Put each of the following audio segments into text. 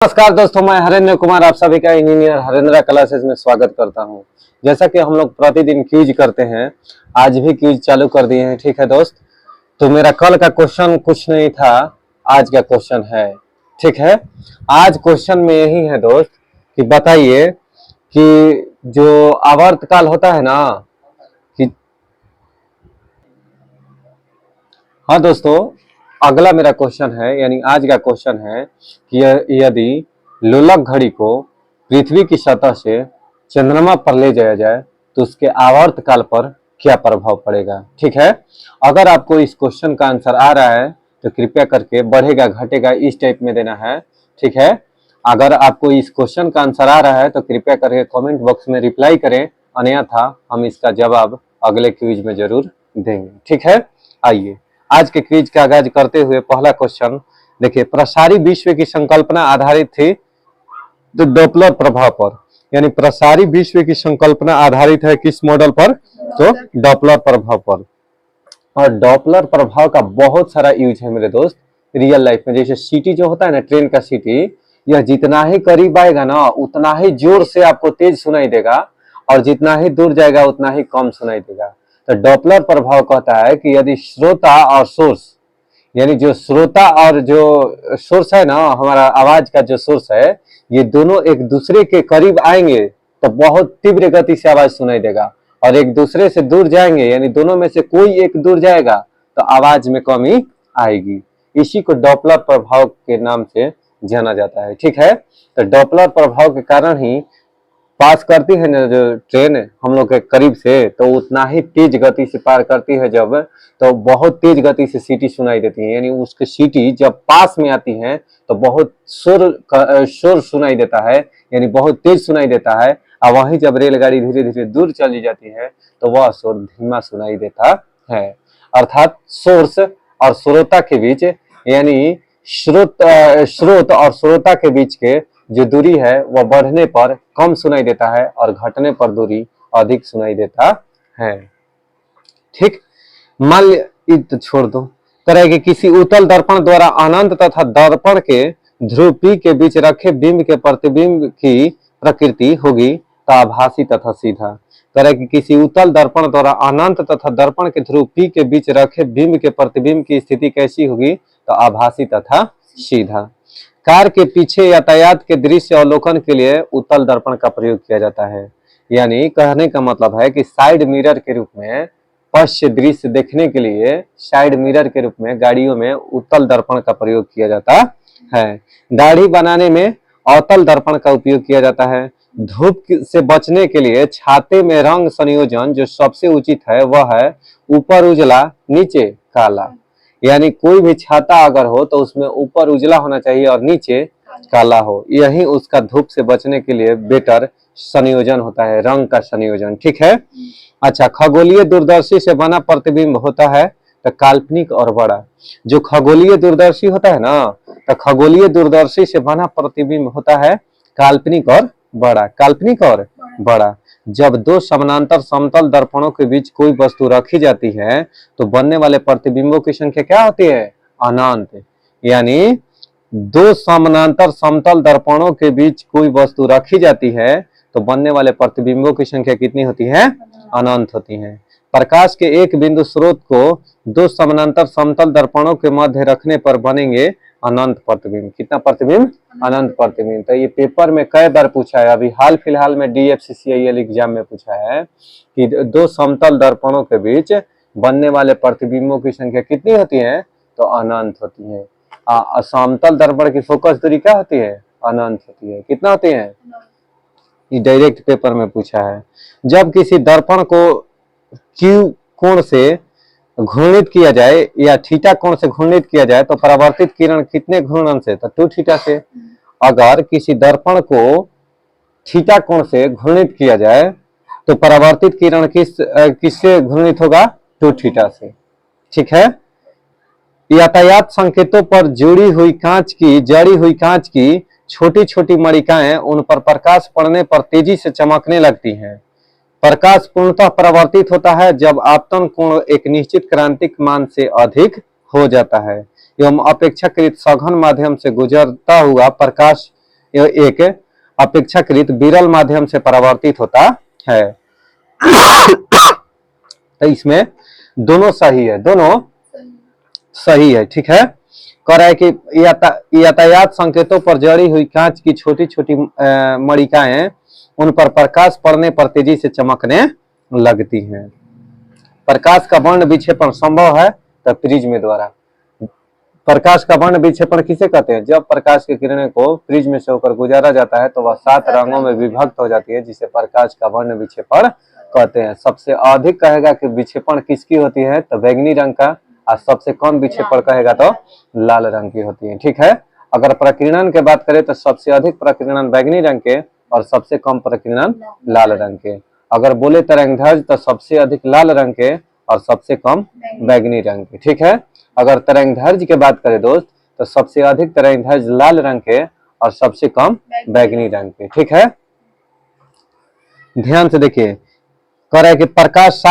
नमस्कार दोस्तों, मैं हरेंद्र कुमार आप सभी का इंजीनियर हरेंद्र क्लासेस में स्वागत करता हूं। जैसा कि हम लोग प्रतिदिन क्विज करते हैं, आज भी क्विज चालू कर दिए हैं। ठीक है दोस्त, तो मेरा कल का क्वेश्चन कुछ नहीं था, आज का क्वेश्चन है। ठीक है, आज क्वेश्चन में यही है दोस्त कि बताइए कि जो आवर्तकाल होता है ना कि हाँ दोस्तों, अगला मेरा क्वेश्चन है, यानी आज का क्वेश्चन है कि यदि लोलक घड़ी को पृथ्वी की सतह से चंद्रमा पर ले जाया जाए तो उसके आवर्तकाल पर क्या प्रभाव पड़ेगा। ठीक है, अगर आपको इस क्वेश्चन का आंसर आ रहा है तो कृपया करके बढ़ेगा घटेगा इस टाइप में देना है। ठीक है, अगर आपको इस क्वेश्चन का आंसर आ रहा है तो कृपया करके कमेंट बॉक्स में रिप्लाई करें, अन्यथा हम इसका जवाब अगले क्विज में जरूर देंगे। ठीक है, आइए आज के क्विज का आगाज करते हुए पहला क्वेश्चन देखिए, प्रसारी विश्व की संकल्पना आधारित थी तो डॉपलर प्रभाव पर, यानी प्रसारी विश्व की संकल्पना आधारित है किस मॉडल पर, तो डॉपलर प्रभाव पर। और डॉपलर प्रभाव का बहुत सारा यूज है मेरे दोस्त रियल लाइफ में। जैसे सीटी जो होता है ना, ट्रेन का सीटी, यह जितना ही करीब आएगा ना उतना ही जोर से आपको तेज सुनाई देगा, और जितना ही दूर जाएगा उतना ही कम सुनाई देगा। तो डॉपलर प्रभाव कहता है कि यदि श्रोता और सोर्स, यानी जो श्रोता और जो सोर्स है ना, हमारा आवाज का जो सोर्स है, ये दोनों एक दूसरे के करीब आएंगे तो बहुत तीव्र गति से आवाज सुनाई देगा, और एक दूसरे से दूर जाएंगे यानी दोनों में से कोई एक दूर जाएगा तो आवाज में कमी आएगी। इसी को डॉपलर प्रभाव के नाम से जाना जाता है। ठीक है, तो डॉपलर प्रभाव के कारण ही पास करती है ना जो ट्रेन हम लोग के करीब से, तो उतना ही तेज गति से पार करती है जब, तो बहुत तेज गति से सीटी सुनाई देती है। यानी उसकी सीटी जब पास में आती है तो बहुत शोर सुनाई देता है, यानी बहुत तेज सुनाई देता है। और वहीं जब रेलगाड़ी धीरे धीरे दूर चली जाती है तो वह शोर धीमा सुनाई देता है। अर्थात सोर्स और श्रोता के बीच, यानी स्रोत और श्रोता के बीच के जो दूरी है वह बढ़ने पर कम सुनाई देता है और घटने पर दूरी अधिक सुनाई देता है। ठीक, मान तो छोड़ दो, तरह के किसी उत्तल दर्पण द्वारा अनंत तथा दर्पण के ध्रुव P के बीच रखे बिंब के प्रतिबिंब की प्रकृति होगी तो आभासी तथा सीधा। तरह की किसी उत्तल दर्पण द्वारा अनंत तथा दर्पण के ध्रुव P के बीच रखे बिंब के प्रतिबिंब की स्थिति कैसी होगी, तो आभासी तथा सीधा। कार के पीछे यातायात के दृश्य अवलोकन के लिए उत्तल दर्पण का प्रयोग किया जाता है। यानी कहने का मतलब है कि साइड मिरर के रूप में, पश्च दृश्य देखने के लिए साइड मिरर के रूप में गाड़ियों में उत्तल दर्पण का प्रयोग किया जाता है। दाढ़ी बनाने में अवतल दर्पण का उपयोग किया जाता है। धूप से बचने के लिए छाते में रंग संयोजन जो सबसे उचित है वह है ऊपर उजला नीचे काला। यानी कोई भी छाता अगर हो तो उसमें ऊपर उजला होना चाहिए और नीचे काला हो, यही उसका धूप से बचने के लिए बेटर संयोजन होता है, रंग का संयोजन। ठीक है, अच्छा, खगोलीय दूरदर्शी से बना प्रतिबिंब होता है तो काल्पनिक और बड़ा। जो खगोलीय दूरदर्शी होता है ना, तो खगोलीय दूरदर्शी से बना प्रतिबिंब होता है काल्पनिक और बड़ा। काल्पनिक और बड़ा, जब दो समानांतर समतल दर्पणों के बीच कोई वस्तु रखी जाती है तो बनने वाले प्रतिबिंबों की संख्या क्या होती है, अनंत। यानी दो समानांतर समतल दर्पणों के बीच कोई वस्तु रखी जाती है तो बनने वाले प्रतिबिंबों की संख्या कितनी होती है, अनंत होती है। प्रकाश के एक बिंदु स्रोत को दो समानांतर समतल दर्पणों के मध्य रखने पर बनेंगे अनंत प्रतिबिंब। कितना प्रतिबिंब, अनंत प्रतिबिंब। तो ये पेपर में कई बार पूछा है, अभी हाल फिलहाल में DFCCIL एग्जाम में पूछा है कि दो समतल दर्पणों के बीच बनने वाले प्रतिबिंबों की संख्या कितनी होती है, तो अनंत होती है। समतल दर्पण की फोकस दूरी क्या होती है, अनंत होती है। कितना होती है, ये डायरेक्ट पेपर में पूछा है। जब किसी दर्पण को Q कोण से घूर्णित किया जाए या थीटा कोण से घूर्णित किया जाए तो परावर्तित किरण कितने घूर्णन से, तो 2 थीटा से। अगर किसी दर्पण को थीटा कोण से घूर्णित किया जाए तो परावर्तित किरण किससे घूर्णित होगा, 2 थीटा से। ठीक है, यातायात संकेतों पर जड़ी हुई कांच की छोटी छोटी मणिकाएं उन पर प्रकाश पड़ने पर तेजी से चमकने लगती हैं। प्रकाश पूर्णतः परावर्तित होता है जब आपतन कोण एक निश्चित क्रांतिक मान से अधिक हो जाता है एवं अपेक्षाकृत सघन माध्यम से गुजरता हुआ प्रकाश एक अपेक्षाकृत विरल माध्यम से परावर्तित होता है। तो इसमें दोनों सही है, दोनों सही है। ठीक है, कह रहा है कि यातायात संकेतों पर जड़ी हुई कांच की छोटी छोटी मणिकाएं उन पर प्रकाश पड़ने पर तेजी से चमकने लगती हैं। प्रकाश का वर्ण विक्षेपण संभव है तो प्रिज्म द्वारा। प्रकाश का वर्ण विक्षेपण किसे कहते हैं? जब प्रकाश की किरणें को प्रिज्म से होकर गुजारा जाता है तो वह 7 रंगों में विभक्त हो जाती है, जिसे प्रकाश का वर्ण विक्षेपण कहते हैं। सबसे अधिक कहेगा कि विक्षेपण किसकी होती है तो बैंगनी रंग का, और सबसे कम विक्षेपण कहेगा तो लाल रंग की होती है। ठीक है, अगर प्रकीर्णन की बात करें तो सबसे अधिक प्रकीर्णन बैंगनी रंग के और सबसे कम प्रकीर्णन लाल रंग के। अगर बोले तरंगदैर्घ्य तो सबसे अधिक लाल रंग के और सबसे कम बैंगनी रंग के। ठीक है, अगर तरंगदैर्घ्य की बात करें दोस्त तो सबसे अधिक तरंगदैर्घ्य लाल रंग के और सबसे कम बैंगनी रंग के। ठीक है, ध्यान से देखिए, कह रहा है कि प्रकाश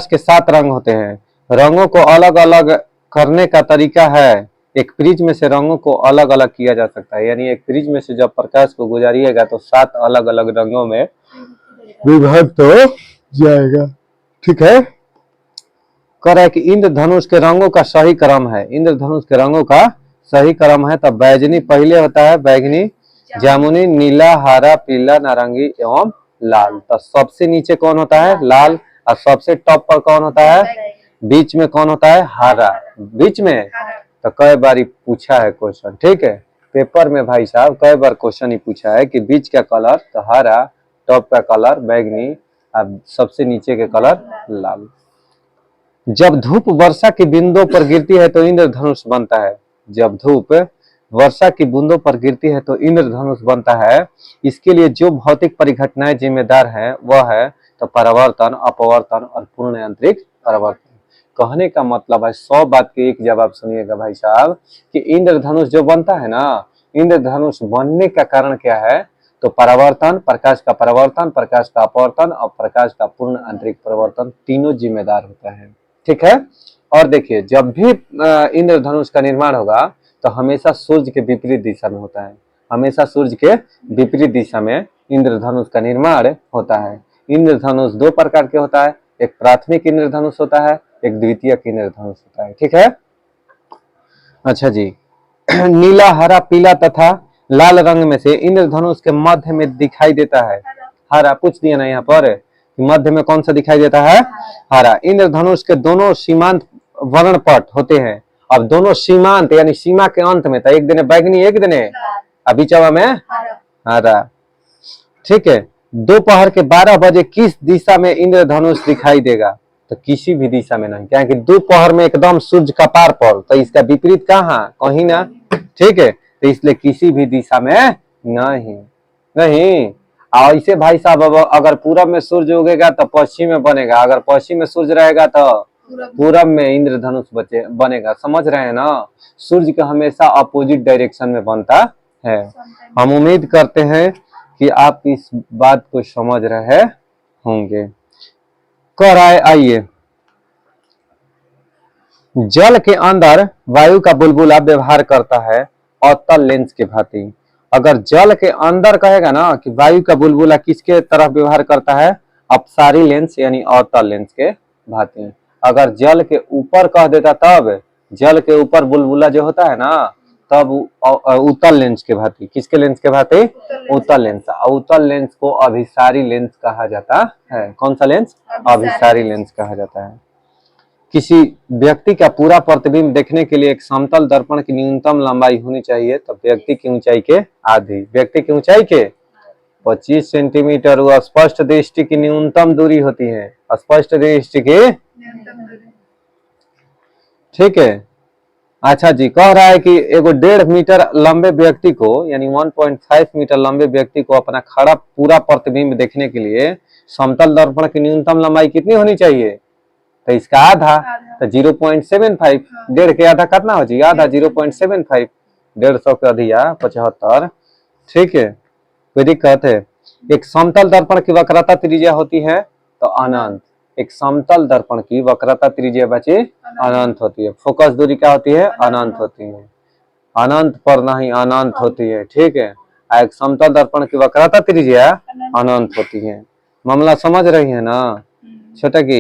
के 7 रंग होते हैं। रंगों को अलग अलग करने का तरीका है, एक प्रिज्म से रंगों को अलग अलग किया जा सकता है। यानी एक प्रिज्म से जब प्रकाश को गुजारिएगा तो 7 अलग अलग रंगों में विभक्त हो जाएगा। ठीक है, कह रहा है कि इंद्रधनुष के रंगों का सही क्रम है। इंद्रधनुष के रंगों का सही क्रम है, तब बैजनी पहले होता है, बैगनी, जामुनी, नीला, हरा, पीला, नारंगी एवं लाल। तो सबसे नीचे कौन होता है? लाल। और सबसे टॉप पर कौन होता है? बीच में कौन होता है? हरा। बीच में तो कई बार पूछा है क्वेश्चन। ठीक है, पेपर में भाई साहब कई बार क्वेश्चन ही पूछा है कि बीच का कलर तो हरा, टॉप का कलर बैगनी और सबसे नीचे के कलर लाल। जब धूप वर्षा की बूंदों पर गिरती है तो इंद्रधनुष बनता है। जब धूप वर्षा की बूंदों पर गिरती है तो इंद्रधनुष बनता है। इसके लिए जो भौतिक परिघटनाएं जिम्मेदार हैं वह है तो परावर्तन, अपवर्तन और पूर्ण यांत्रिक परावर्तन। कहने का मतलब है 100 बात के एक जवाब सुनिएगा भाई साहब कि इंद्रधनुष जो बनता है ना, इंद्रधनुष बनने का कारण क्या है तो परावर्तन, प्रकाश का परावर्तन, प्रकाश का अपवर्तन और प्रकाश का पूर्ण आंतरिक परिवर्तन, तीनों जिम्मेदार होता है। ठीक है, और देखिए जब भी इंद्रधनुष का निर्माण होगा तो हमेशा सूर्य के विपरीत दिशा में होता है। हमेशा सूर्य के विपरीत दिशा में इंद्रधनुष का निर्माण होता है। इंद्रधनुष 2 प्रकार के होता है, एक प्राथमिक इंद्रधनुष होता है, एक द्वितीयक इंद्रधनुष होता है। ठीक है, अच्छा जी, नीला, हरा, पीला तथा लाल रंग में से इंद्रधनुष के मध्य में दिखाई देता है हरा। पूछ दिया ना यहाँ पर, मध्य में कौन सा दिखाई देता है? हरा। इंद्रधनुष के दोनों सीमांत वर्णपट होते हैं। अब दोनों सीमांत यानी सीमा के अंत में, तो एक दिन बैगनी एक दिन अभी चवा में हरा। ठीक है, दोपहर के 12 बजे किस दिशा में इंद्रधनुष दिखाई देगा तो किसी भी दिशा में नहीं, क्योंकि दोपहर में एकदम सूर्य कपार पर, तो इसका विपरीत कहाँ? कहीं ना। ठीक है, तो इसलिए किसी भी दिशा में नहीं नहीं। और इसे भाई साहब अगर पूरब में सूर्य उगेगा तो पश्चिम में बनेगा, अगर पश्चिम में सूर्य रहेगा तो पूरब में इंद्रधनुष बनेगा। समझ रहे हैं ना, सूर्य का हमेशा अपोजिट डायरेक्शन में बनता है। हम उम्मीद करते हैं कि आप इस बात को समझ रहे होंगे। कह रहा है, आइए, जल के अंदर वायु का बुलबुला व्यवहार करता है अवतल लेंस के भांति। अगर जल के अंदर कहेगा ना कि वायु का बुलबुला किसके तरफ व्यवहार करता है? अपसारी लेंस यानी अवतल लेंस के भांति। अगर जल के ऊपर कह देता तब, जल के ऊपर बुलबुला जो होता है ना तब उत्तल लेंस के भांति। किसके लेंस के भांति? उत्तल लेंस। उत्तल लेंस को अभिसारी लेंस कहा जाता है। कौन सा लेंस? अभिसारी लेंस कहा जाता है। किसी व्यक्ति का पूरा प्रतिबिंब देखने के लिए एक समतल दर्पण की न्यूनतम लंबाई होनी चाहिए तो व्यक्ति की ऊंचाई के आधी। व्यक्ति की ऊंचाई के 25 सेंटीमीटर वो स्पष्ट दृष्टि की न्यूनतम दूरी होती है। स्पष्ट दृष्टि की ठीक है। अच्छा जी, कह रहा है कि एगो 1.5 मीटर लंबे व्यक्ति को यानी 1.5 मीटर लंबे व्यक्ति को अपना खड़ा पूरा प्रतिबिंब देखने के लिए समतल दर्पण की न्यूनतम लंबाई कितनी होनी चाहिए तो इसका आधा, तो 0.75। 1.5 के आधा कितना हो जी? आधा 0.75। 150 के अधिया 75। ठीक है, कोई दिक्कत है? एक समतल दर्पण की वक्रता त्रिज्या होती है तो अनंत। एक समतल दर्पण की वक्रता त्रिज्या बचे अनंत होती है। फोकस दूरी क्या होती है? अनंत होती है। अनंत पर नहीं अनंत होती है, ठीक है। एक समतल दर्पण की वक्रता त्रिज्या अनंत होती है। मामला समझ रही है ना छोटा की।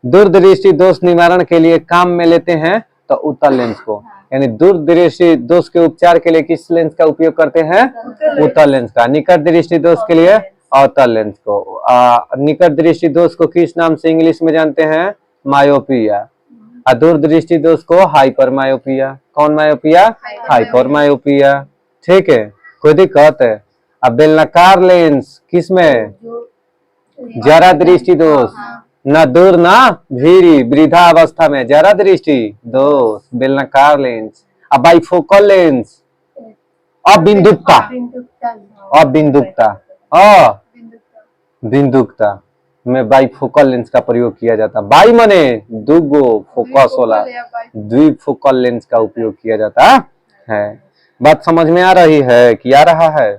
दूरदृष्टि दोष निवारण के लिए काम में लेते हैं तो उत्तल लेंस को, यानी दूरदृष्टि दोष के उपचार के लिए किस लेंस का उपयोग करते हैं? उत्तल लेंस का। निकट दृष्टि दोष के लिए अवतल लेंस को। निकट दृष्टि दोष को किस नाम से इंग्लिश में जानते हैं? मायोपिया। दूर दृष्टि दोष को हाइपर मायोपिया। कौन मायोपिया? हाइपर मायोपिया, ठीक है। कोई दिक्कत है? अब बेलनाकार लेंस किसमें? जरा दृष्टि दोष, ना दूर ना धीरी, वृद्धा अवस्था में जरा दृष्टि दोष बेलनाकार लेंस। अब बाइफोकल लेंस अबिंदुकता, अबिंदुकता बिंदुकता में बाइफोकल लेंस का प्रयोग किया जाता है। बाई माने दुगो फोकस वाला, द्विफोकल लेंस का उपयोग किया जाता है। बात समझ में आ रही है कि आ रहा है?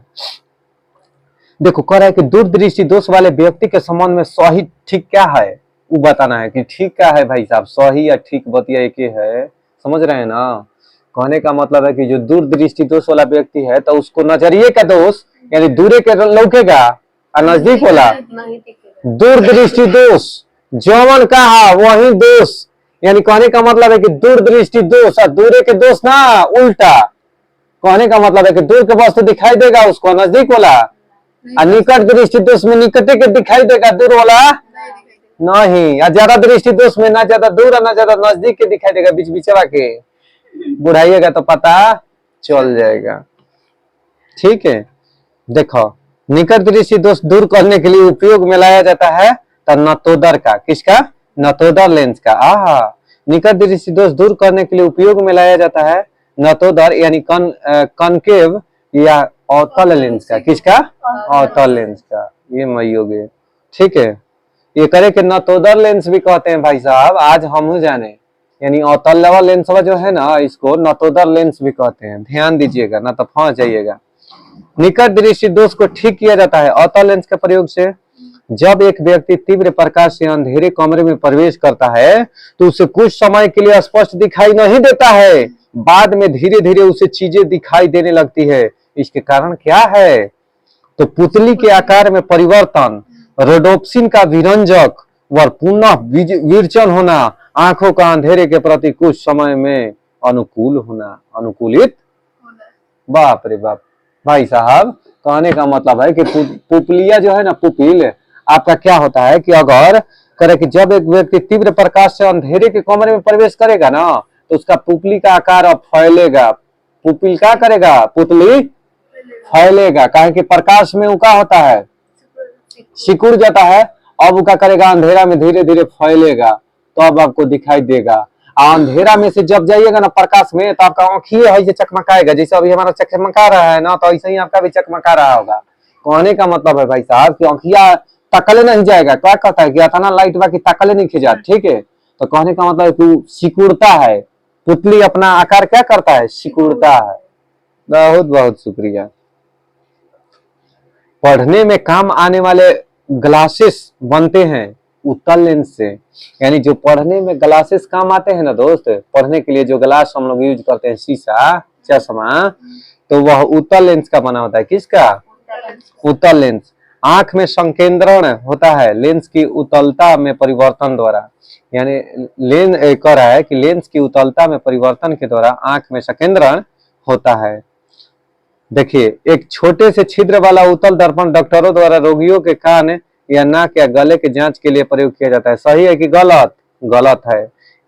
देखो कह रहा है कि दूरदृष्टि दोष वाले व्यक्ति के संबंध में सही ठीक क्या है वो बताना है कि ठीक क्या है भाई साहब, सही या ठीक बतिया एक ही है। समझ रहे हैं ना? कहने का मतलब है कि जो दूरदृष्टि दोष वाला व्यक्ति है तो उसको नजरिए का दोष यानी दूरे के लौकेगा और नजदीक वाला दूरदृष्टि दोष जौवन कहा वही दोष, यानी कहने का मतलब है कि दूरदृष्टि दोष और दूरे के दोष ना उल्टा। कहने का मतलब है कि दूर के वस्तु दिखाई देगा उसको, नजदीक वाला। और निकट दृष्टि दोष में निकटे के दिखाई देगा, दूर वाला नहीं। और ज्यादा दृष्टि दोष में ना ज्यादा दूर और ना ज्यादा नजदीक के दिखाई देगा, बीच बिचवा के। बुढ़ाइएगा तो पता चल जाएगा, ठीक है। देखो निकट दृष्टि दोष दूर करने के लिए उपयोग में लाया जाता है तो नतोदर का, किसका? नतोदर लेंस का। निकट दृष्टि दोष दूर करने के लिए उपयोग में लाया जाता है नतोदर यानी कनकेव या अवतल लेंस का, किसका? अवतल लेंस का। ये मयोगे, ठीक है। ये करे कि नतोदर लेंस भी कहते हैं भाई साहब, आज हम जाने। यानी अवतल लेवल लेंस जो है ना इसको नतोदर लेंस भी कहते हैं, ध्यान दीजिएगा ना तो फंस जाइएगा। निकट दृष्टि दोष को ठीक किया जाता है अवतल लेंस के प्रयोग से। जब एक व्यक्ति तीव्र प्रकाश से अंधेरे कमरे में प्रवेश करता है तो उसे कुछ समय के लिए स्पष्ट दिखाई नहीं देता है, बाद में धीरे धीरे उसे चीजें दिखाई देने लगती है। इसके कारण क्या है? तो पुतली के आकार में परिवर्तन, रोडोप्सिन का विरंजक व पुनः विरचन होना, आंखों का अंधेरे के प्रति कुछ समय में अनुकूल होना, अनुकूलित। बाप रे बाप भाई साहब, कहने का मतलब है कि पुपलिया जो है ना, पुपिल आपका क्या होता है कि अगर करे कि जब एक व्यक्ति तीव्र प्रकाश से अंधेरे के कमरे में प्रवेश करेगा ना तो उसका पुपली का आकार अब फैलेगा। पुपिल क्या करेगा? पुतली फैलेगा, कहे कि प्रकाश में उका होता है सिकुड़ जाता है। अब उका करेगा अंधेरा में धीरे धीरे फैलेगा तो अब आपको दिखाई देगा। अंधेरा में से जब जाइएगा ना प्रकाश में तो आपका आँखिए है चकमकाएगा, जैसे अभी हमारा चकमका रहा है ना तो ऐसे ही आपका भी चकमका रहा होगा। कहने का मतलब है भाई साहब कि आँखिया तकले नहीं जाएगा, क्या कहता है कि इतना लाइट बाकी तकले नहीं खिंचा, ठीक है। तो कहने का मतलब कि सिकुड़ता है, पुतली अपना आकार क्या करता है? सिकुड़ता है। बहुत बहुत शुक्रिया। पढ़ने में काम आने वाले ग्लासेस बनते हैं उत्तल लेंस से, यानी जो पढ़ने में ग्लासेस काम आते हैं ना दोस्त, पढ़ने के लिए जो ग्लास हम लोग यूज करते हैं, शीशा चश्मा, तो वह उत्तल लेंस का बना होता है। किसका? उत्तल लेंस। आंख में संकेंद्रण होता है लेंस की उतलता में परिवर्तन द्वारा, यानी लेंस कह रहा है कि लेंस की उतलता में परिवर्तन के द्वारा आंख में संकेंद्रण होता है। देखिए एक छोटे से छिद्र वाला उत्तल दर्पण डॉक्टरों द्वारा रोगियों के कान या नाक या गले के जांच के लिए प्रयोग किया जाता है। सही है कि गलत? गलत है।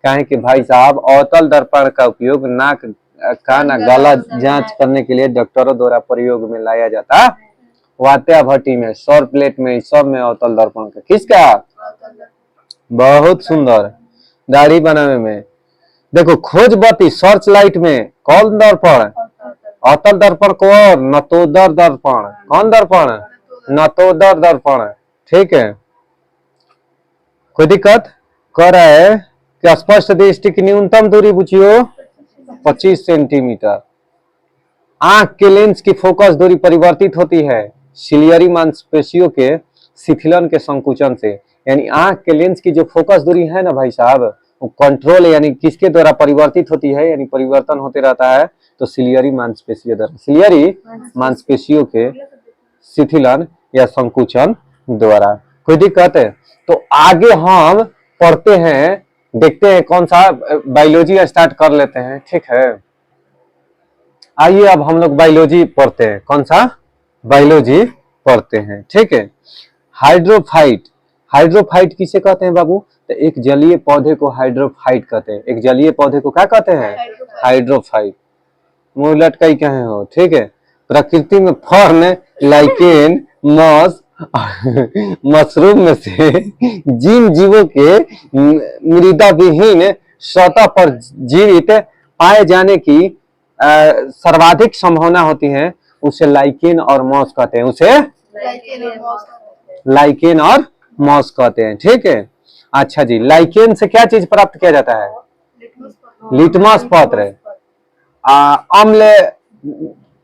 कहें कि भाई साहब अवतल दर्पण का उपयोग नाक कान गला जांच करने के लिए डॉक्टरों द्वारा प्रयोग में लाया जाता है। वात्या भट्टी में, सौर प्लेट में, सब में अवतल दर्पण का। किसका? बहुत सुंदर। दाढ़ी बनाने में देखो खोज बत्ती सर्च लाइट में कौन दर्पण? अवतल दर्पण को और नतोदर दर्पण। कौन दर्पण? नतोदर दर्पण, ठीक है। कोई दिक्कत? कह रहा है कि स्पष्ट दृष्टि की न्यूनतम दूरी पूछियो 25 सेंटीमीटर। आंख के लेंस की फोकस दूरी परिवर्तित होती है सिलियरी मांसपेशियों के शिथिलन के संकुचन से, यानी आंख के लेंस की जो फोकस दूरी है ना भाई साहब वो कंट्रोल यानी किसके द्वारा परिवर्तित होती है, यानी परिवर्तन होते रहता है तो सिलियरी मांसपेशियों द्वारा, सिलियरी मांसपेशियों के शिथिलन या संकुचन द्वारा। कोई दिक्कत है? तो आगे हम पढ़ते हैं, देखते हैं कौन सा बायोलॉजी स्टार्ट कर लेते हैं, ठीक है। आइए अब हम लोग बायोलॉजी पढ़ते हैं, कौन सा बायोलॉजी पढ़ते हैं, ठीक है। हाइड्रोफाइट, हाइड्रोफाइट किसे कहते हैं बाबू? तो एक जलीय पौधे को हाइड्रोफाइट कहते हैं। एक जलीय पौधे को क्या कहते हैं? हाइड्रोफाइट। मुंह लटकाई कहे हो, ठीक है। प्रकृति में फर्न, लाइकेन, मॉस, मशरूम में से जिन जीवों के मृदा विहीन सतह पर जीवित पाए जाने की सर्वाधिक संभावना होती है, उसे लाइकेन और मॉस कहते हैं। उसे लाइकेन और मॉस कहते हैं, ठीक है। अच्छा जी, लाइकेन से क्या चीज प्राप्त किया जाता है? लिटमस पत्र। अम्ल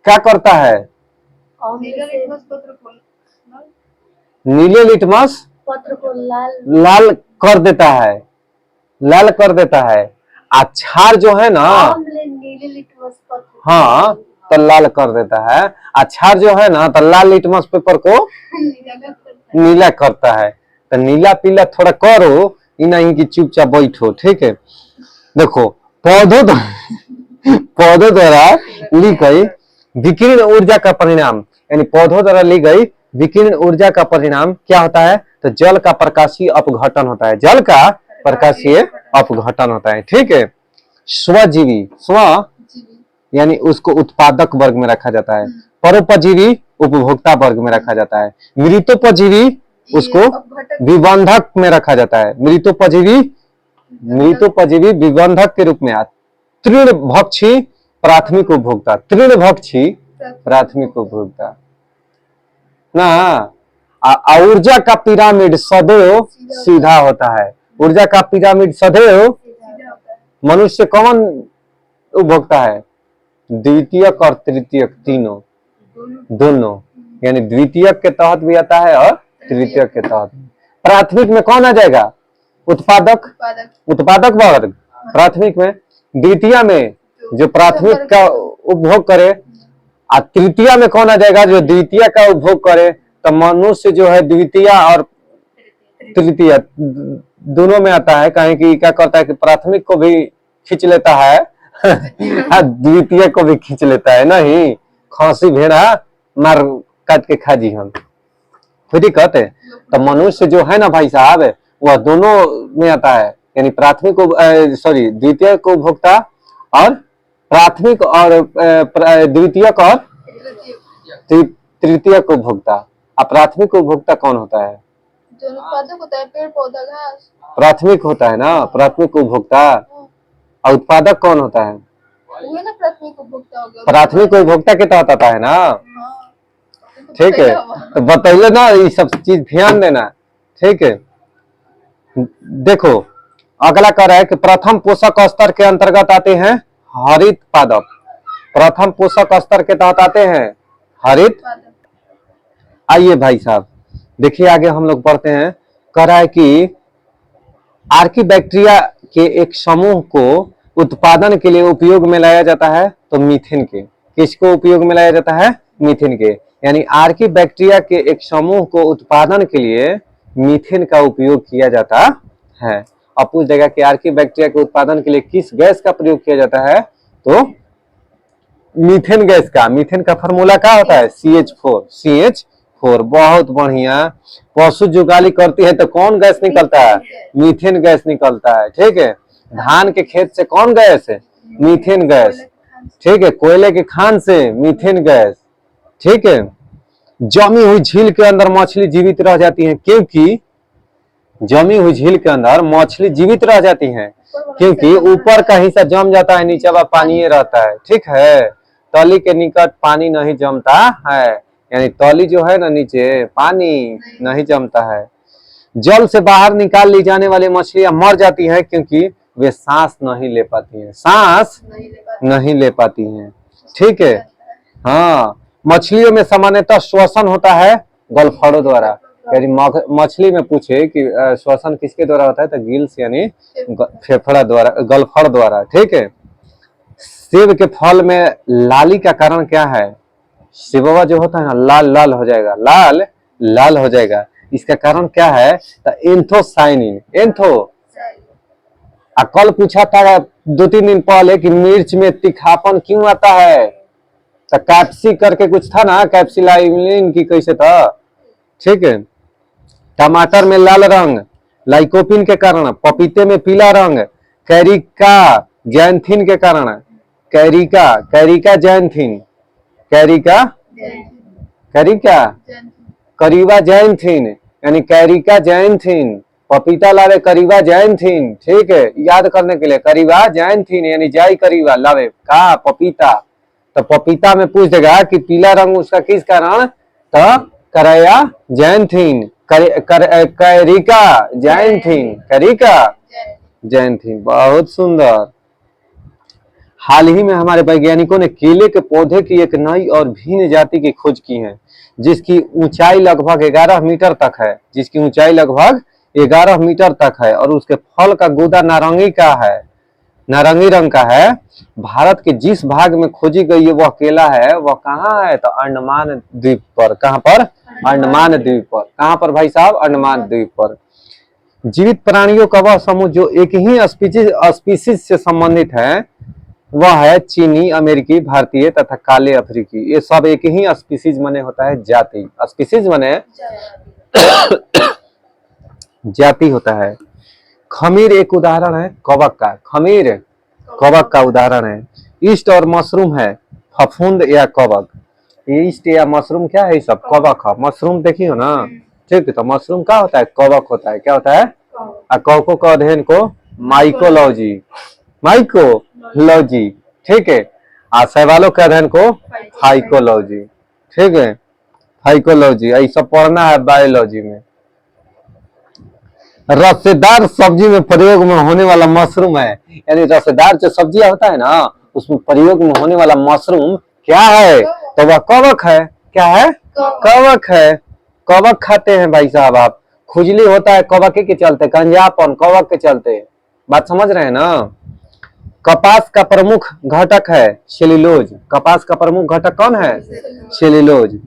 क्या करता है? नीले लिटमस पत्र को लाल कर देता है, लाल कर देता है। क्षार जो है ना, नीले लिटमस पत्र, हाँ, तो लाल कर देता है। क्षार जो है ना, तो लाल लिटमस पेपर को नीला करता है। तो नीला पीला थोड़ा करो, नहीं कि चुपचाप बैठो, ठीक है। देखो पौधों द्वारा ली गई विकिरण ऊर्जा का परिणाम, यानी पौधों द्वारा ली गई विकिरण ऊर्जा का परिणाम क्या होता है? तो जल का प्रकाशीय अपघटन होता है, जल का प्रकाशीय अपघटन होता है, ठीक है। स्वजीवी, स्व यानी उसको उत्पादक वर्ग में रखा जाता है। परोपजीवी उपभोक्ता वर्ग में रखा जाता है। मृतोपजीवी उसको विबंधक में रखा जाता है। मृतोपजीवी विबंधक के रूप में। तृणभक्षी प्राथमिक उपभोक्ता, तृणभक्षी प्राथमिक उपभोक्ता ना। ऊर्जा का पिरामिड सदैव सीधा होता है। ऊर्जा का पिरामिड सदैव मनुष्य कौन उपभोक्ता है? द्वितीयक और तृतीयक, तीनों, दोनों, यानी द्वितीयक के तहत भी आता है और तृतीयक के तहत। प्राथमिक में कौन आ जाएगा? उत्पादक, उत्पादक वर्ग प्राथमिक में। द्वितीय में जो प्राथमिक का उपभोग करे, और तृतीय में कौन आ जाएगा? जो द्वितीय का उपभोग करे। तो मनुष्य जो है द्वितीय और तृतीय दोनों में आता है। कहीं कि क्या करता है कि प्राथमिक को भी खींच लेता है द्वितीय को भी खींच लेता है। नहीं, खांसी भेड़ा मार काट के खा जी हम, खुद ही कहते। तो मनुष्य जो है ना भाई साहब, वह दोनों में आता है, यानी प्राथमिक सॉरी द्वितीय को उपभोक्ता और प्राथमिक और द्वितीयक और तृतीयक उपभोक्ता। अब प्राथमिक उपभोक्ता कौन होता है? जो उत्पादक होता है, पेड़ पौधा घास, प्राथमिक होता है ना प्राथमिक उपभोक्ता। और उत्पादक कौन होता है? वो ना प्राथमिक उपभोक्ता हो गया। प्राथमिक उपभोक्ता के तहत आता है ना, ठीक है। तो बताइए ना, ये सब चीज ध्यान देना, ठीक है। देखो अगला कह रहा है कि प्रथम पोषक स्तर के अंतर्गत आते हैं हरित पादप। प्रथम पोषक स्तर के तहत आते हैं हरित। आइए भाई साहब देखिए आगे हम लोग पढ़ते हैं। कह रहा है कि आर्कीबैक्टीरिया के एक समूह को उत्पादन के लिए उपयोग में लाया जाता है, तो मीथेन के। किसको उपयोग में लाया जाता है? मीथेन के। यानी आर्कीबैक्टीरिया के एक समूह को उत्पादन के लिए मीथेन का उपयोग किया जाता है। अब पूछ देगा कि आर्कीबैक्टीरिया के उत्पादन के लिए किस गैस का प्रयोग किया जाता है? तो मीथेन गैस का। मीथेन का फॉर्मूला क्या होता है? CH4। CH4 बहुत बढ़िया। पशु जुगाली करती है तो कौन गैस निकलता है? मीथेन गैस निकलता है, ठीक है। धान के खेत से कौन गैस है? मीथेन गैस, ठीक है। कोयले के खान से मीथेन गैस, ठीक है। जमी हुई झील के अंदर मछली जीवित रह जाती है, क्योंकि जमी हुई झील के अंदर मछली जीवित रह जाती है क्योंकि ऊपर का हिस्सा जम जाता है, नीचे वाला पानी रहता है, ठीक है। तली के निकट पानी नहीं जमता है, यानी तली जो है ना नीचे पानी नहीं जमता है। जल से बाहर निकाल ली जाने वाली मछलियां मर जाती हैं क्योंकि वे सांस नहीं ले पाती हैं, सांस नहीं ले पाती हैं, ठीक है। हाँ, मछलियों में सामान्यतः श्वसन होता है गलफड़ों द्वारा। यदि मछली में पूछे कि श्वसन किसके द्वारा होता है, तो गिल्स यानी फेफड़ा द्वारा, गलफड़ द्वारा, ठीक है। सेब के फल में लाली का कारण क्या है? सेबवा जो होता है ना लाल लाल हो जाएगा, लाल लाल हो जाएगा, इसका कारण क्या है? तो एंथोसाइनिन, एंथो। कल पूछा था 2-3 दिन पहले कि मिर्च में तीखापन क्यों आता है, तो कैप्सी करके कुछ था ना, कैप्सिलाइलिन की कैसे था, ठीक है। टमाटर में लाल रंग लाइकोपिन के कारण, पपीते में पीला रंग कैरिका जैंथिन के कारण, कैरिका कैरिका जैंथिन, कैरिका कैरिका करीबा जैंथिन यानी कैरिका जैंथिन, पपीता लावे करीबा जैंथिन, ठीक है, याद करने के लिए करीबा जैंथिन यानी जाई करीबा लावे का पपीता। तो पपीता में पूछ देगा कि पीला रंग उसका किस कारण, तो करया जैंथिन, कैरिका जैंथिन, कैरिका जैंथिन। बहुत सुंदर। हाल ही में हमारे वैज्ञानिकों ने केले के पौधे की एक नई और भिन्न जाति की खोज की है, जिसकी ऊंचाई लगभग 11 मीटर तक है, जिसकी ऊंचाई लगभग 11 मीटर तक है और उसके फल का गूदा नारंगी का है, नारंगी रंग का है। भारत के जिस भाग में खोजी गई है वह केला है, वह कहाँ है? तो अंडमान द्वीप पर। कहाँ पर? अंडमान द्वीप पर। कहाँ पर भाई साहब? अंडमान द्वीप पर। जीवित प्राणियों का वह समूह जो एक ही स्पीसीज से संबंधित है वह है चीनी, अमेरिकी, भारतीय तथा काले अफ्रीकी। ये सब एक ही स्पीसीज माने होता है जाति, स्पीसीज माने जाति होता है। खमीर एक उदाहरण है कवक का, खमीर कवक का उदाहरण है। ईस्ट और मशरूम है फफूंद या कवक। ईस्ट या मशरूम क्या है? ये सब कवक है। मशरूम देखी हो ना, ठीक है। तो मशरूम क्या होता है? कवक होता है। क्या होता है? कवकों का अध्ययन को माइकोलॉजी, माइकोलॉजी, ठीक है। शैवालों के अध्ययन को फाइकोलॉजी, ठीक है, फाइकोलॉजी। ये सब पढ़ना है बायोलॉजी में। रसेदार सब्जी में प्रयोग में होने वाला मशरूम है, यानी रसेदार जो सब्जियां होता है ना उसमें प्रयोग में होने वाला मशरूम क्या है? तो वह कवक है। क्या है? कवक है। कवक खाते हैं भाई साहब आप। खुजली होता है कवक के चलते, कंजापन कवक के चलते। बात समझ रहे हैं ना? कपास का प्रमुख घटक है सेल्यूलोज। कपास का प्रमुख घटक कौन है? सेल्यूलोज।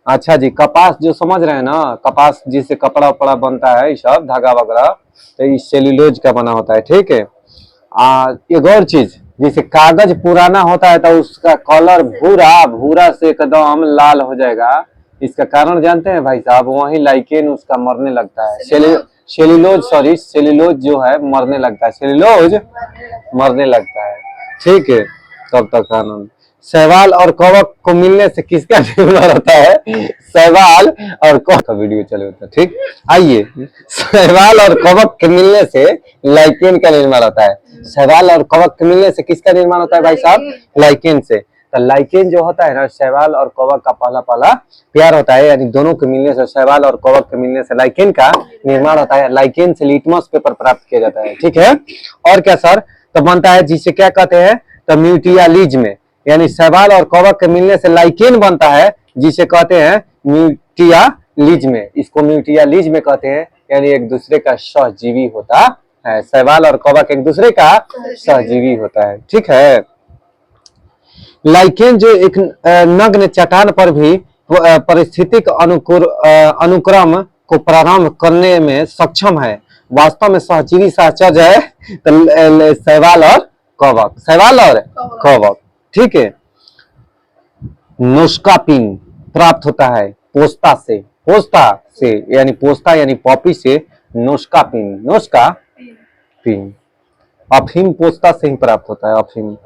अच्छा जी, कपास जो समझ रहे हैं ना, कपास जिससे कपड़ा वपड़ा बनता है, ये सब धागा वगैरह, तो ये सेल्यूलोज का बना होता है, ठीक है। एक और चीज, जैसे कागज पुराना होता है तो उसका कलर भूरा, भूरा से एकदम लाल हो जाएगा। इसका कारण जानते हैं भाई साहब? वही लाइकेन उसका मरने लगता है। सेल्यूलोज, सॉरी, सेल्यूलोज जो है मरने लगता है, सेल्यूलोज मरने लगता है, ठीक है। तब तक आनंद। शैवाल और कवक को मिलने से किसका निर्माण होता है? शैवाल और कवक का वीडियो चले होता है, ठीक। आइए, शैवाल और कवक के मिलने से लाइकेन का निर्माण होता है। शैवाल और कवक के मिलने से किसका निर्माण होता है भाई साहब? लाइकेन से। तो लाइकेन जो होता है ना, शैवाल और कवक का पहला पहला प्यार होता है, यानी दोनों के मिलने से, शैवाल और कवक के मिलने से लाइकेन का निर्माण होता है। लाइकेन से लिटमस पेपर प्राप्त किया जाता है, ठीक है। और क्या सर? तो बनता है जिसे क्या कहते हैं? तो म्यूटियालिज्म, यानी शैवाल और कवक के मिलने से लाइकेन बनता है, जिसे कहते हैं म्यूटियालिज्म। इसको म्यूटियालिज्म कहते हैं, यानी एक दूसरे का सहजीवी होता है। शैवाल और कवक एक दूसरे का सहजीवी होता है, ठीक है। लाइकेन जो एक नग्न चट्टान पर भी परिस्थितिक अनुक्रम को प्रारंभ करने में सक्षम है, वास्तव में सहजीवी सहचर्य है। तो शैवाल और कवक, शैवाल और कवक, ठीक है। नोस्कापिन प्राप्त होता है पोस्ता से, पोस्ता से यानी पोस्ता यानी पॉपी से नोस्कापिन, नोस्कापिन। अफीम पोस्ता से ही प्राप्त होता है, अफीम।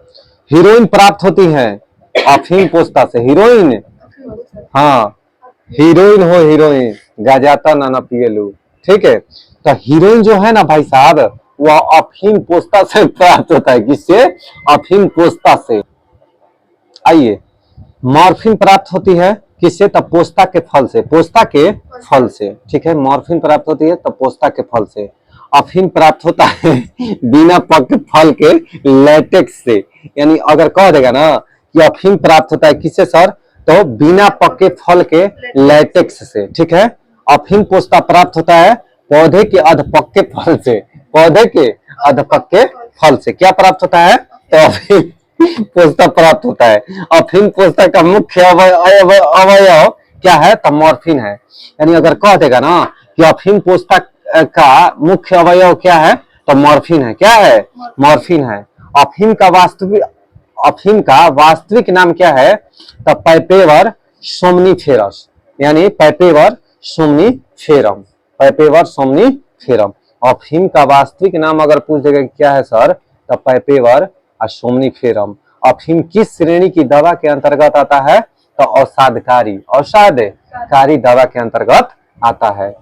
हीरोइन प्राप्त होती है अफीम पोस्ता से, हीरोइन। हाँ, हीरोइन हो, हीरोइन गाजाता नाना पिए लो, ठीक है। तो हीरोइन जो है ना भाई साहब, वह अफीम पोस्ता से प्राप्त होता है। किससे? अफीम पोस्ता से। आइए, मॉर्फिन प्राप्त होती है किससे? तो पोस्ता के फल से, पोस्ता के फल से, ठीक है। मॉर्फिन प्राप्त होती है तो पोस्ता के फल से। अफीम प्राप्त होता है बिना पके फल के लेटेक्स से, यानी अगर कह देगा ना कि अफीम प्राप्त होता है किससे सर? तो बिना पके फल के लेटेक्स से, ठीक है। अफीम पोस्ता प्राप्त होता है पौधे के अधपक्के फल से, पौधे के अधपक्के फल से क्या प्राप्त होता है? तो अफीम पोषता प्राप्त होता है। अफीम पोषता का मुख्य अवयव क्या है? तो मॉर्फिन है। यानी अगर कह देगा ना कि अफीम पोषता का मुख्य अवयव क्या है, तो मॉर्फिन है। क्या है? मॉर्फिन है। अफीम का वास्तविक नाम क्या है? तो पैपेवर सोमनीफेरस, यानी पैपेवर सोमनीफेरम, पैपेवर सोमनीफेरम। अफीम का वास्तविक नाम अगर पूछ देगा क्या है सर, तो पैपेवर सोमनीफेरम। अफीम किस श्रेणी की दवा के अंतर्गत आता है? तो औषधकारी दवा के अंतर्गत आता है।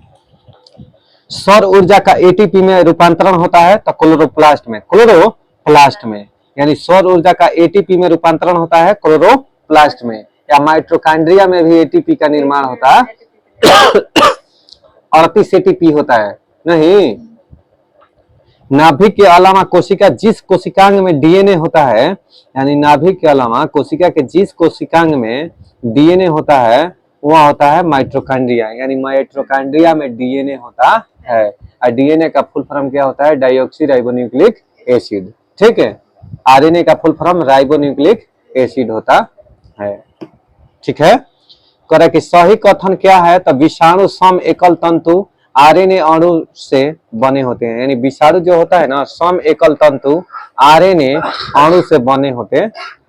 सौर ऊर्जा का एटीपी में रूपांतरण होता है तो क्लोरोप्लास्ट में, यानी सौर ऊर्जा का एटीपी में रूपांतरण होता है क्लोरोप्लास्ट में। या माइटोकॉन्ड्रिया में भी एटीपी का निर्माण होता है। 38 एटीपी होता है। नहीं, नाभिक के अलावा कोशिका जिस कोशिकांग में डीएनए होता है, यानी नाभिक के अलावा कोशिका के जिस कोशिकांग में डीएनए होता है वह होता है माइटोकॉन्ड्रिया, यानी माइटोकॉन्ड्रिया में डीएनए होता है। और डीएनए का फुल फॉर्म क्या होता है? Dioxy ribonucleic acid. ठीक है, आरएनए का फुल फॉर्म राइबोन्यूक्लिक एसिड होता है। ठीक है, करे कि सही कथन क्या है? तो विषाणु सम एकल तंतु आरएनए अणु से बने होते हैं, यानी विषाणु जो होता है ना सम एकल तंतु आरएनए अणु से बने होते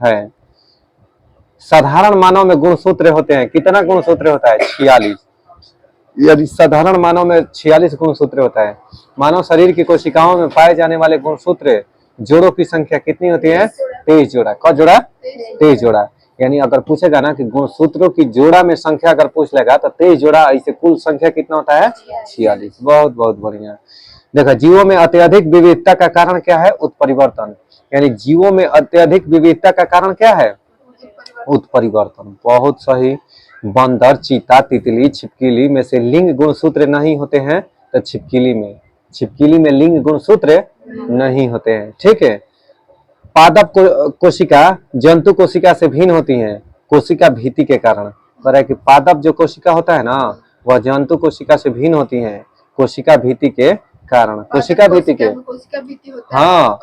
हैं। साधारण मानव में गुणसूत्र होते हैं। कितना गुणसूत्र होता है? 46। यदि साधारण मानव में 46 गुणसूत्र होता है। मानव शरीर की कोशिकाओं में पाए जाने वाले गुणसूत्र जोड़ों की संख्या कितनी होती है? 23 जोड़ा। क जोड़ा? 23 जोड़ा। यानी अगर पूछेगा ना कि गुणसूत्रों की जोड़ा में संख्या अगर पूछ लेगा तो 23 जोड़ा, ऐसे कुल संख्या कितना होता है? 46। बहुत बहुत बढ़िया। देखो, जीवों में अत्यधिक विविधता का कारण क्या है? उत्परिवर्तन। यानी जीवों में अत्यधिक विविधता का कारण क्या है? उत्परिवर्तन। बहुत सही। बंदर, चीता, तितली, छिपकली में से लिंग गुणसूत्र नहीं होते हैं तो छिपकली में लिंग गुणसूत्र नहीं होते हैं। ठीक है, पादप कोशिका जंतु कोशिका से भिन्न होती हैं कोशिका भीति के कारण। पर है कि पादप जो कोशिका होता है ना वह जंतु कोशिका से भिन्न होती हैं कोशिका भीति के कारण। कोशिका भीति के, हाँ,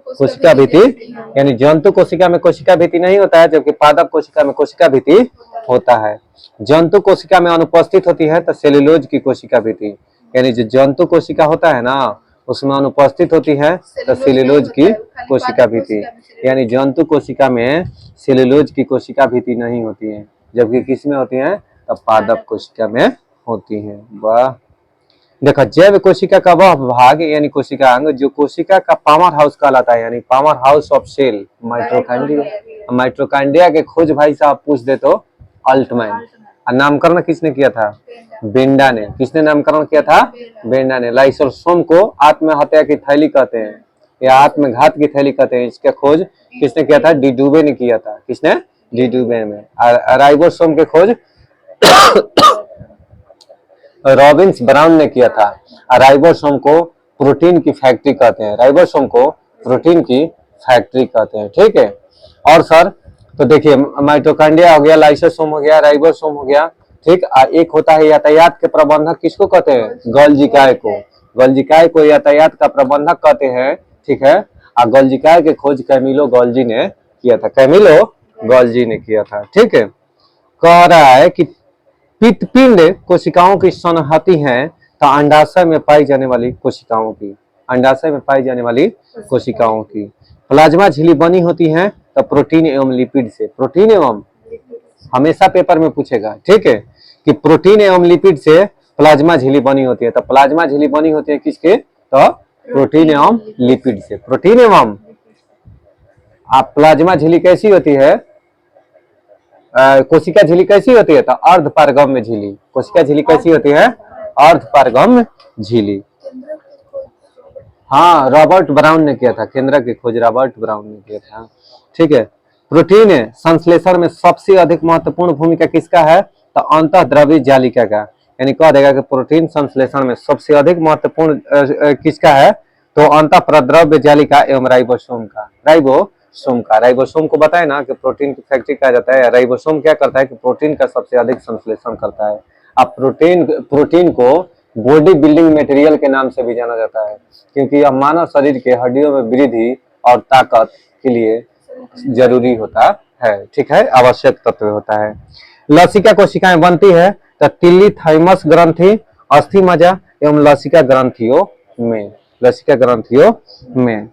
कोशिका भीति, यानी जंतु कोशिका में कोशिका भीति नहीं होता है, जबकि पादप कोशिका में कोशिका भीति होता है। जंतु कोशिका में अनुपस्थित होती है तो सेलुलोज की कोशिका भीति, यानी जो जंतु कोशिका होता है ना उसमें अनुपस्थित होती है तो सेलुलोज की कोशिका भीति, यानी जंतु कोशिका में सेलुलोज की कोशिका भीति नहीं होती है, जबकि किस में होती है? तो पादप कोशिका में होती है। वाह। देखो, जैव कोशिका का वह भाग यानी कोशिका अंग जो कोशिका का पावर हाउस कहलाता है, यानी power house of cell, mitochondria. Mitochondria के खोज भाई साहब पूछ दे तो अल्टमैन। और नामकरण किसने किया था? बेंडा ने। किसने नामकरण किया था? बेंडा ने। लाइसोसोम को आत्महत्या की थैली कहते हैं या आत्मघात की थैली कहते हैं, इसका खोज किसने किया था? डिडूबे ने किया था। किसने? डिडूबे में। राइबोसोम के खोज रॉबिन्स ब्राउन ने किया था। राइबोसोम को प्रोटीन की फैक्ट्री कहते हैं। राइबोसोम को प्रोटीन की फैक्ट्री कहते हैं। ठीक है, और सर तो देखिए माइटोकॉन्ड्रिया हो गया, लाइसोसोम हो गया, राइबोसोम हो गया। ठीक, एक होता है यातायात के प्रबंधक, किसको कहते हैं? गोल्जिकाय को। गोल्जिकाय को यातायात का प्रबंधक कहते हैं। ठीक है, और गोल्जिकाय के खोज कैमिलो गोल्जी ने किया था। कैमिलो गोल्जी ने किया था। ठीक है, कह रहा है कि पित्तपिंड कोशिकाओं की संहति है तो अंडाशय में पाई जाने वाली कोशिकाओं की, अंडाशय में पाई जाने वाली कोशिकाओं की। प्लाज्मा झिल्ली बनी होती है तो प्रोटीन एवं लिपिड से। प्रोटीन एवं, हमेशा पेपर में पूछेगा। ठीक है, कि प्रोटीन एवं लिपिड से प्लाज्मा झिल्ली बनी होती है। तो प्लाज्मा झिल्ली बनी होती है किसके? तो प्रोटीन एवं लिपिड से। प्रोटीन एवं, आप प्लाज्मा झिल्ली कैसी होती है? कोशिका झिल्ली कैसी होती है? तो अर्धपारगम्य झिल्ली। कोशिका झिल्ली कैसी होती है? अर्धपारगम्य झिल्ली। हाँ, रॉबर्ट ब्राउन ने किया था। केंद्र की खोज रॉबर्ट ब्राउन ने किया था। ठीक है, प्रोटीन संश्लेषण में सबसे अधिक महत्वपूर्ण भूमिका किसका है? तो अंतःद्रव्य जालिका का। यानी कह देगा कि प्रोटीन संश्लेषण में सबसे अधिक महत्वपूर्ण किसका है? तो अंतःद्रव्य जालिका एवं राइबोसोम का। राइबोसोम को बताए ना कि प्रोटीन की फैक्ट्री कहा जाता है। राइबोसोम क्या करता है कि प्रोटीन का सबसे अधिक संश्लेषण करता है। अब प्रोटीन को बॉडी बिल्डिंग मटेरियल के नाम से भी जाना जाता है, क्योंकि यह मानव शरीर के हड्डियों में वृद्धि और ताकत के लिए जरूरी होता है, ठीक है, आवश्यक तत्व होता है। लसिका कोशिकाएं बनती है तो तिल्ली, थाइमस ग्रंथि, अस्थि मज्जा एवं लसिका ग्रंथियों में, लसिका ग्रंथियों में।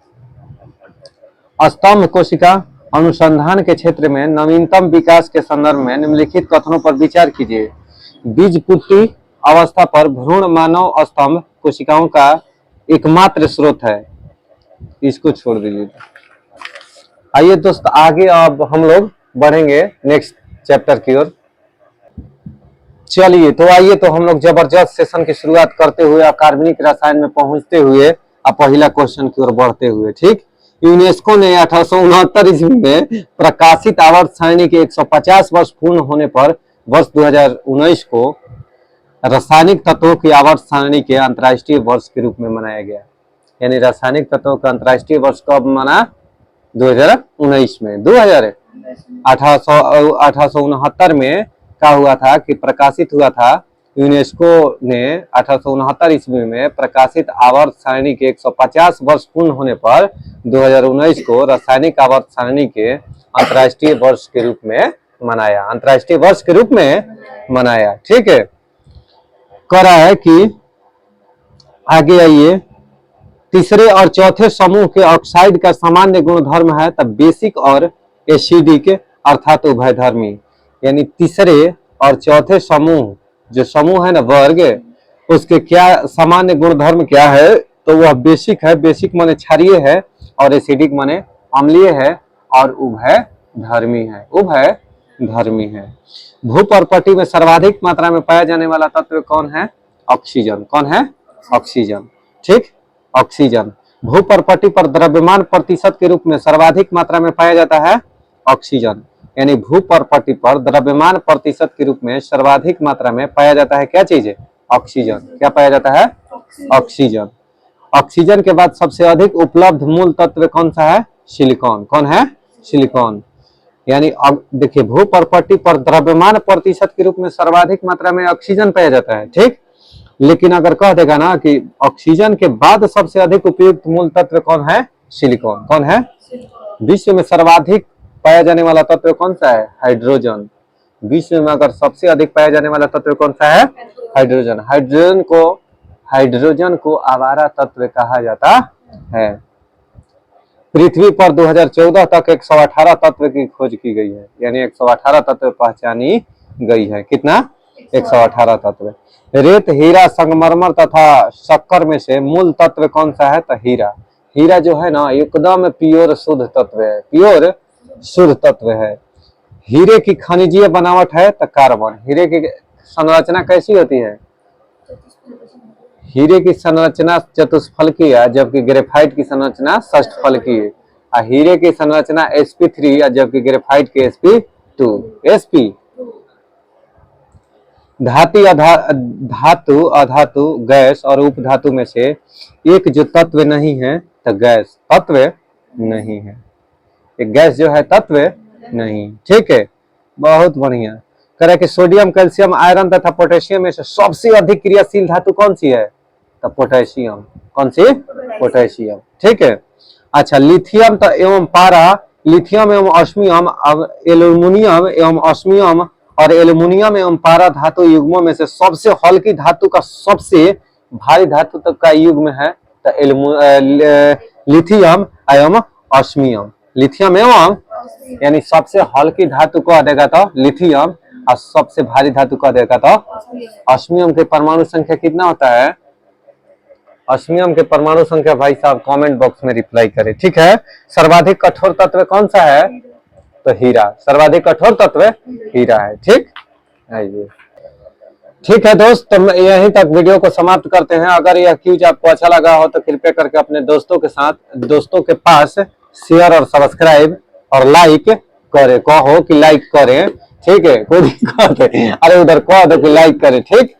स्तंभ कोशिका अनुसंधान के क्षेत्र में नवीनतम विकास के संदर्भ में निम्नलिखित कथनों पर विचार कीजिए। बीजपुट्टी अवस्था पर भ्रूण मानव स्तंभ कोशिकाओं का एकमात्र स्रोत है। इसको छोड़ दीजिए। आइए दोस्त आगे अब हम लोग बढ़ेंगे नेक्स्ट चैप्टर की ओर। चलिए तो आइए तो हम लोग जबरदस्त सेशन की शुरुआत करते हुए कार्बनिक रसायन में पहुंचते हुए अब पहला क्वेश्चन की ओर बढ़ते हुए। ठीक, यूनेस्को ने 1869 ईस्वी में प्रकाशित आवर्त सारणी के 150 वर्ष पूर्ण होने पर वर्ष 2019 को रासायनिक तत्वों की आवर्त सारणी के अंतर्राष्ट्रीय वर्ष के रूप में मनाया गया। यानी रासायनिक तत्वों का अंतर्राष्ट्रीय वर्ष कब मना? 2019 में। 1869 में क्या हुआ था कि प्रकाशित हुआ था, यूनेस्को ने 1869 ईस्वी में प्रकाशित आवर्त सारणी के 150 वर्ष पूर्ण होने पर 2019 को रासायनिक आवर्त सारणी के अंतर्राष्ट्रीय वर्ष के रूप में मनाया, अंतर्राष्ट्रीय वर्ष के रूप में मनाया। ठीक है, कह रहा है कि आगे आइए, तीसरे और चौथे समूह के ऑक्साइड का सामान्य गुणधर्म है तब बेसिक और एसिडिक अर्थात उभयधर्मी। यानी तीसरे और चौथे समूह, जो समूह है ना वर्ग, उसके क्या सामान्य गुणधर्म क्या है? तो वह बेसिक है, बेसिक माने क्षारीय है, और एसिडिक माने अम्लीय है, और उभयधर्मी है, उभयधर्मी है। भूपर्पटी में सर्वाधिक मात्रा में पाया जाने वाला तत्व कौन है? ऑक्सीजन। कौन है? ऑक्सीजन। ठीक, ऑक्सीजन। भूपर्पटी पर द्रव्यमान प्रतिशत के रूप में सर्वाधिक मात्रा में पाया जाता है ऑक्सीजन। यानी भूपर्पटी पर द्रव्यमान प्रतिशत के रूप में सर्वाधिक मात्रा में पाया जाता है क्या चीज है? ऑक्सीजन। क्या पाया जाता है? ऑक्सीजन। ऑक्सीजन के बाद सबसे अधिक उपलब्ध मूल तत्व कौन सा है? सिलिकॉन। कौन है? सिलिकॉन। यानी अब देखिए, भूपर्पटी पर द्रव्यमान प्रतिशत के रूप में सर्वाधिक मात्रा में ऑक्सीजन पाया जाता है। ठीक, लेकिन अगर कह देगा ना कि ऑक्सीजन के बाद सबसे अधिक उपयुक्त मूल तत्व कौन है? सिलिकॉन। कौन है? विश्व में सर्वाधिक पाया जाने वाला तत्व कौन सा है? हाइड्रोजन। विश्व में अगर सबसे अधिक पाया जाने वाला तत्व कौन सा है? हाइड्रोजन। हाइड्रोजन को आवारा तत्व कहा जाता है। पृथ्वी पर 2014 तक 118 तत्व की खोज की गई है। यानी 118 तत्व पहचानी गई है। कितना? 118 तत्व। रेत, हीरा, संगमरमर तथा शक्कर में से मूल तत्व कौन सा है? तो हीरा। हीरा जो है ना एकदम प्योर शुद्ध तत्व है, प्योर शुद्ध तत्व है। हीरे की खनिजीय बनावट है तो कार्बन। हीरे की संरचना कैसी होती है? हीरे की संरचना चतुष्फलकीय है, जबकि ग्रेफाइट की संरचना षष्ठफलकीय है। हीरे की संरचना sp3 जबकि ग्रेफाइट की sp2। sp धातु, अधातु, गैस और उपधातु में से एक जो तत्व नहीं है तो गैस तत्व नहीं है। एक गैस जो है तत्व नहीं। ठीक है, बहुत बढ़िया। कह कि सोडियम, कैल्शियम, आयरन तथा पोटेशियम में से सबसे अधिक क्रियाशील धातु कौन सी है? तो पोटेशियम। कौन सी? पोटेशियम। ठीक है, अच्छा। लिथियम तो एवं पारा, लिथियम एवं ऑस्मियम, एल्यूमिनियम एवं ऑस्मियम और एल्यूमिनियम एवं पारा धातु युग्मों में से सबसे हल्की धातु का सबसे भारी धातु तक का युग्म है तो लिथियम एवं ऑस्मियम। लिथियम एवं, यानी सबसे हल्की धातु को देगा तो लिथियम, और सबसे भारी धातु को देगा तो ऑस्मियम। के परमाणु संख्या कितना होता है? ऑस्मियम के परमाणु संख्या भाई साहब कमेंट बॉक्स में रिप्लाई करें। ठीक है, सर्वाधिक कठोर तत्व कौन सा है? तो हीरा। सर्वाधिक कठोर तत्व हीरा है। ठीक, आइए। ठीक है दोस्त, तो यहीं तक वीडियो को समाप्त करते हैं। अगर यह क्यूज आपको अच्छा लगा हो तो कृपया करके अपने दोस्तों के साथ, दोस्तों के पास शेयर और सब्सक्राइब और लाइक करें। कहो कि लाइक करें। ठीक है, कोई दिक्कत है? अरे उधर कह दो कि लाइक करें। ठीक।